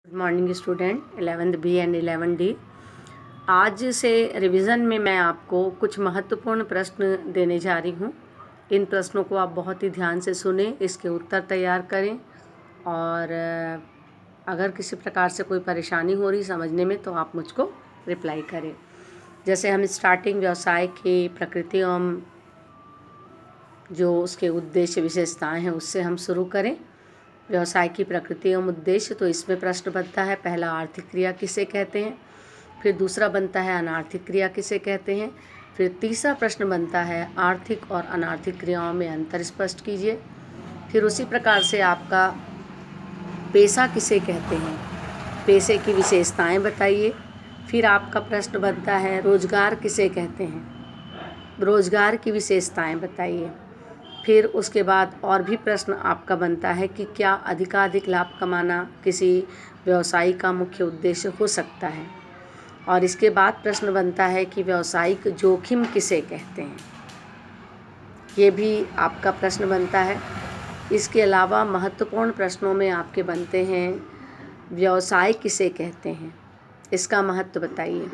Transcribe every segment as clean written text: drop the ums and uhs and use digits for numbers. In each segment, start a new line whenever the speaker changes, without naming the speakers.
Good morning student 11th B and 11 D. आज से revision में मैं आपको कुछ महत्वपूर्ण प्रश्न देने जा रही हूँ। इन प्रश्नों को आप बहुत ही ध्यान से सुने, इसके उत्तर तैयार करें और अगर किसी प्रकार से कोई परेशानी हो रही समझने में तो आप मुझको रिप्लाई करें। जैसे हम स्टार्टिंग व्यवसाय की प्रकृति एवं जो उसके उद्देश्य विशेषताएं हैं उससे हम शुरू करें। व्यवसाय की प्रकृति एवं उद्देश्य, तो इसमें प्रश्न बनता है पहला आर्थिक क्रिया किसे कहते हैं, फिर दूसरा बनता है अनार्थिक क्रिया किसे कहते हैं, फिर तीसरा प्रश्न बनता है आर्थिक और अनार्थिक क्रियाओं में अंतर स्पष्ट कीजिए। फिर उसी प्रकार से आपका पेशा किसे कहते हैं, पेशे की विशेषताएं बताइए। फिर आपका प्रश्न बनता है रोजगार किसे कहते हैं, रोजगार की विशेषताएं बताइए। फिर उसके बाद और भी प्रश्न आपका बनता है कि क्या अधिकाधिक लाभ कमाना किसी व्यवसायी का मुख्य उद्देश्य हो सकता है। और इसके बाद प्रश्न बनता है कि व्यावसायिक जोखिम किसे कहते हैं, ये भी आपका प्रश्न बनता है। इसके अलावा महत्वपूर्ण प्रश्नों में आपके बनते हैं व्यवसाय किसे कहते हैं, इसका महत्व बताइए।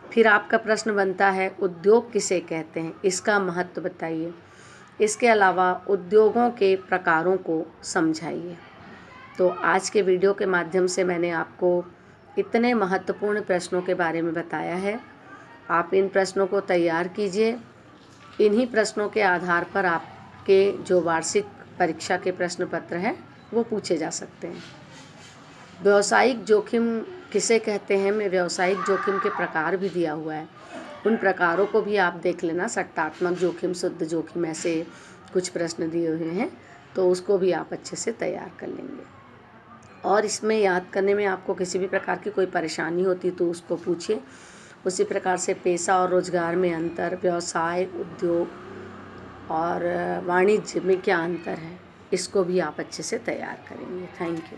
फिर आपका प्रश्न बनता है उद्योग किसे कहते हैं, इसका महत्व बताइए। इसके अलावा उद्योगों के प्रकारों को समझाइए। तो आज के वीडियो के माध्यम से मैंने आपको इतने महत्वपूर्ण प्रश्नों के बारे में बताया है। आप इन प्रश्नों को तैयार कीजिए। इन्हीं प्रश्नों के आधार पर आपके जो वार्षिक परीक्षा के प्रश्न पत्र हैं वो पूछे जा सकते हैं। व्यावसायिक जोखिम किसे कहते हैं में व्यावसायिक जोखिम के प्रकार भी दिया हुआ है, उन प्रकारों को भी आप देख लेना। सट्टात्मक जोखिम, शुद्ध जोखिम, ऐसे कुछ प्रश्न दिए हुए हैं, तो उसको भी आप अच्छे से तैयार कर लेंगे। और इसमें याद करने में आपको किसी भी प्रकार की कोई परेशानी होती तो उसको पूछिए। उसी प्रकार से पेशा और रोजगार में अंतर, व्यवसाय, उद्योग और वाणिज्य में क्या अंतर है, इसको भी आप अच्छे से तैयार करेंगे। Thank you.